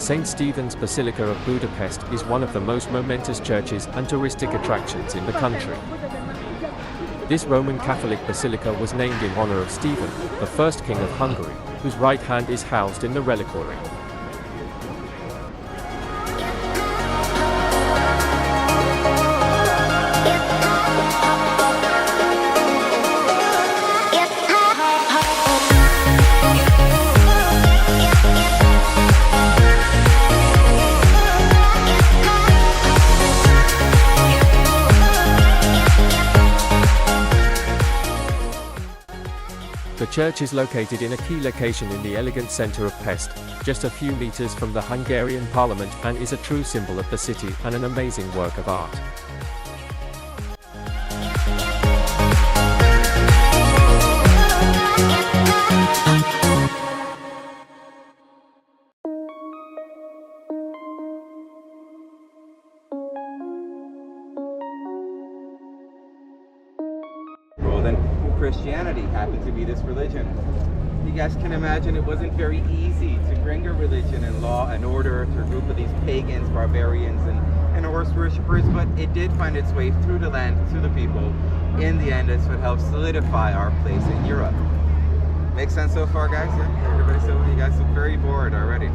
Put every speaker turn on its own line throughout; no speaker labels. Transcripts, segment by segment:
St. Stephen's Basilica of Budapest is one of the most momentous churches and touristic attractions in the country. This Roman Catholic basilica was named in honor of Stephen, the first king of Hungary, whose right hand is housed in the reliquary. The church is located in a key location in the elegant center of Pest, just a few meters from the Hungarian parliament, and is a true symbol of the city and an amazing work of art.
Then Christianity happened to be this religion. You guys can imagine it wasn't very easy to bring a religion and law and order to a group of these pagans, barbarians, and horse worshippers, but it did find its way through the land to the people. In the end, it's what helped solidify our place in Europe. Make sense so far, guys? Yeah? Everybody, so you guys look very bored already.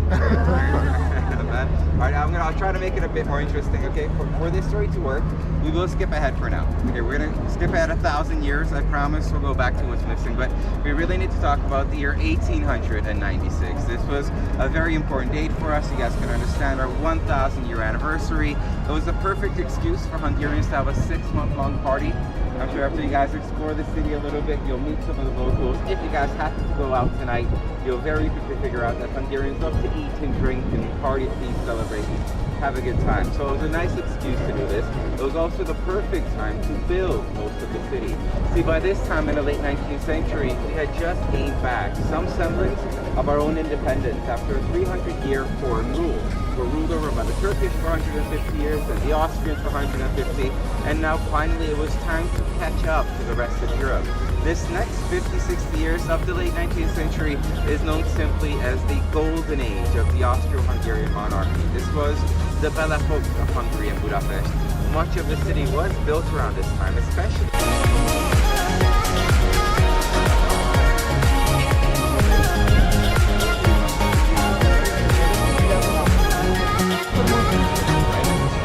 Alright, I'll try to make it a bit more interesting, okay? For this story to work, we will skip ahead for now. Okay, we're gonna skip ahead 1,000 years, I promise. We'll go back to what's missing, but we really need to talk about the year 1896. This was a very important date for us. You guys can understand our 1,000-year anniversary. It was a perfect excuse for Hungarians to have a 6-month-long party. I'm sure after you guys explore the city a little bit, you'll meet some of the locals. If you guys happen to go out tonight, you'll very quickly figure out that Hungarians love to eat and drink and party, feast, celebrate, and have a good time. So it was a nice excuse to do this. It was also the perfect time to build most of the city. See, by this time in the late 19th century, we had just gained back some semblance of our own independence after a 300-year foreign rule. We were ruled over by the Turkish for 150 years and the Austrians for 150, and now finally it was time to catch up to the rest of Europe. This next 50-60 years of the late 19th century is known simply as the golden age of the Austro-Hungarian monarchy. This was the Belle Epoque of Hungary and Budapest. Much of the city was built around this time, especially.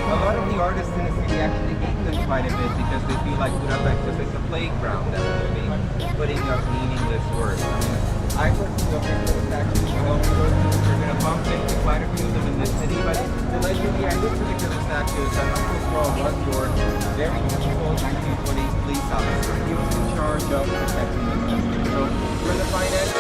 A lot of the artists in the city actually hate them quite a bit because they feel like Budapest is a playground that will be putting up meaningless work. I hope to look into the statues to help you. You're going to bump into quite a few of them in the city, but the legend behind this particular statue is that Uncle Paul was your very useful 1920s police officer. He was in charge of protecting the city. So we're the finance.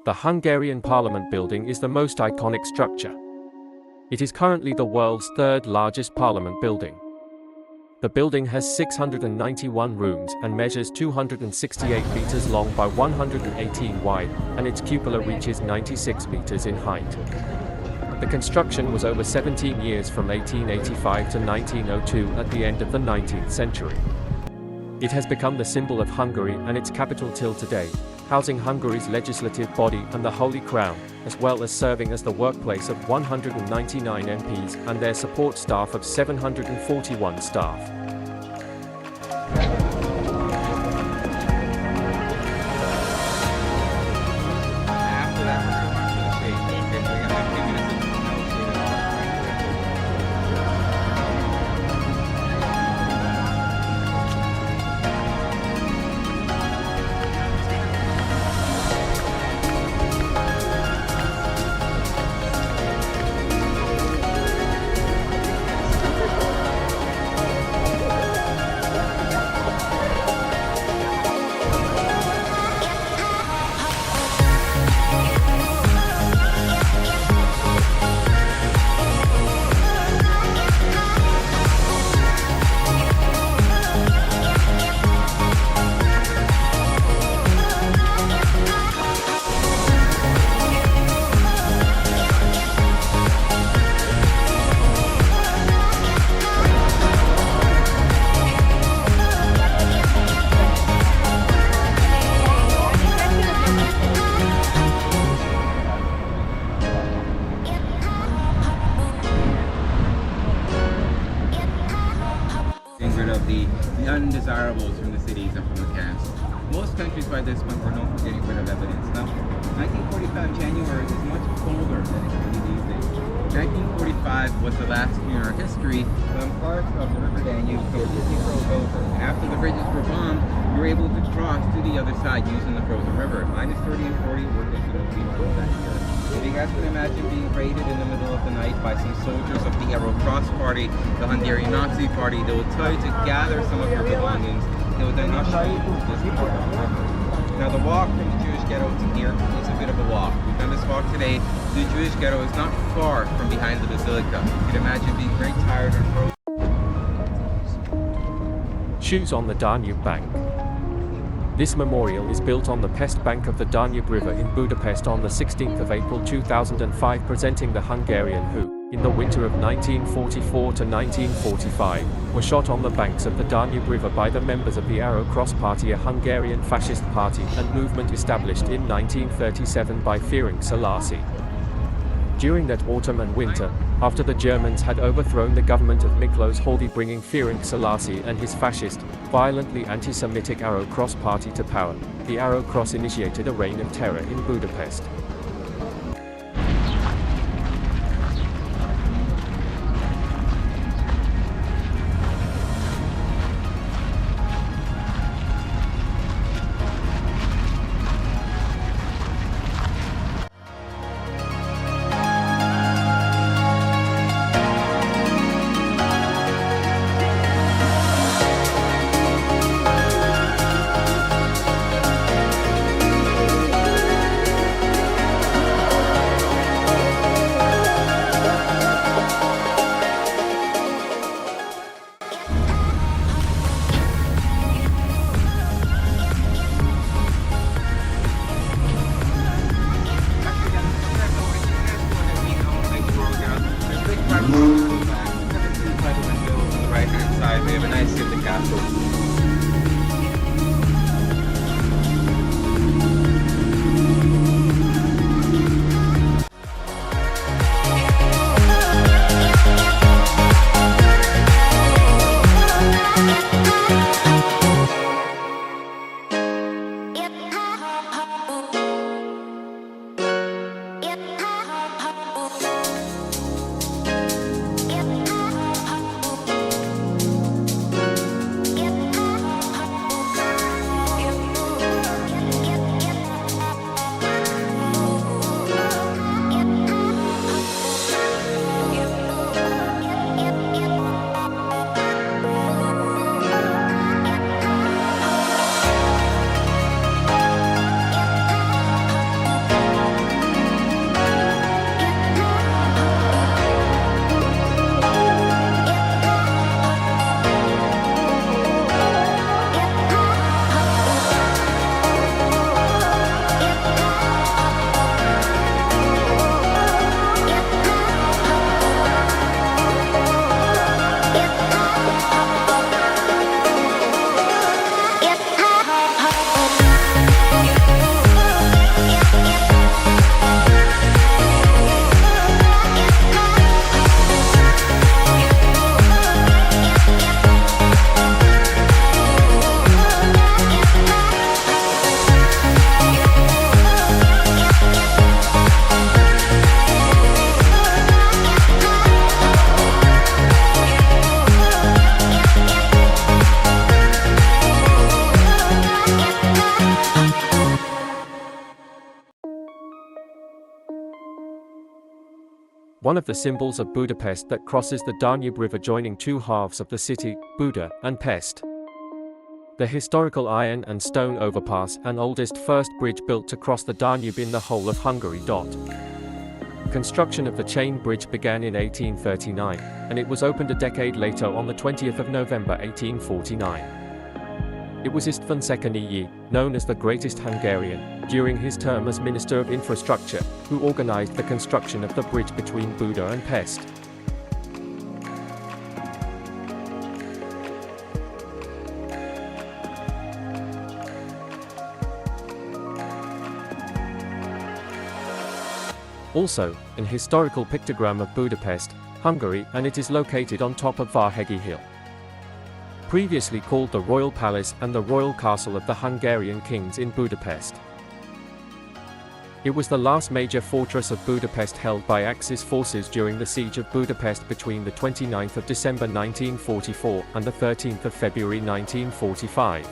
The Hungarian Parliament building is the most iconic structure. It is currently the world's third largest parliament building. The building has 691 rooms and measures 268 meters long by 118 wide, and its cupola reaches 96 meters in height. The construction was over 17 years from 1885 to 1902 at the end of the 19th century. It has become the symbol of Hungary and its capital till today, housing Hungary's legislative body and the Holy Crown, as well as serving as the workplace of 199 MPs and their support staff of 741 staff.
After that, we're going to watch the shade. Okay, so we're going to have 2 minutes of no shade at all. The undesirables from the cities and from the camps. Most countries by this point were known for getting rid of evidence. Now, 1945 January is much colder than it can be these days. 1945 was the last year in our history when parts of the River Danube completely froze over. And after the bridges were bombed, you were able to cross to the other side using the frozen river. -30 and 40 were definitely frozen that year. If you guys can imagine being raided in the middle of the night by some soldiers of the Arrow Cross Party, the Hungarian Nazi Party, they would tell you to gather some of your belongings. They would then usher you to this part of the river. Now the walk from the Jewish ghetto to here is a bit of a walk. We've done this walk today. The Jewish ghetto is not far from behind the basilica. You can imagine being very tired and frozen.
Shoes on the Danube bank. This memorial is built on the Pest bank of the Danube River in Budapest on the 16th of April 2005, presenting the Hungarian who, in the winter of 1944 to 1945, were shot on the banks of the Danube River by the members of the Arrow Cross Party, a Hungarian fascist party and movement established in 1937 by Ferenc Selassie. During that autumn and winter, after the Germans had overthrown the government of Miklos Horthy, bringing Ferenc Selassie and his fascist, violently anti-Semitic Arrow Cross Party to power, the Arrow Cross initiated a reign of terror in Budapest. one of the symbols of Budapest that crosses the Danube River joining two halves of the city, Buda and Pest. The historical iron and stone overpass and oldest first bridge built to cross the Danube in the whole of Hungary. Construction of the chain bridge began in 1839, and it was opened a decade later on the 20th of November 1849. It was István II, known as the Greatest Hungarian, during his term as Minister of Infrastructure, who organized the construction of the bridge between Buda and Pest. Also, an historical pictogram of Budapest, Hungary, and it is located on top of Várhegyi Hill. Previously called the Royal Palace and the Royal Castle of the Hungarian Kings in Budapest. It was the last major fortress of Budapest held by Axis forces during the siege of Budapest between the 29th of December 1944 and the 13th of February 1945.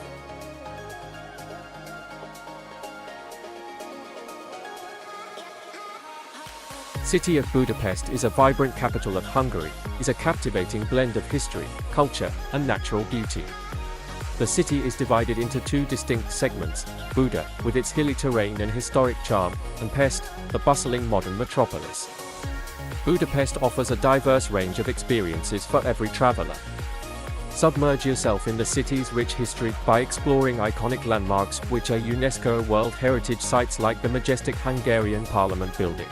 City of Budapest is a vibrant capital of Hungary, is a captivating blend of history, culture, and natural beauty. The city is divided into two distinct segments, Buda, with its hilly terrain and historic charm, and Pest, the bustling modern metropolis. Budapest offers a diverse range of experiences for every traveler. Submerge yourself in the city's rich history by exploring iconic landmarks which are UNESCO World Heritage Sites like the majestic Hungarian Parliament building.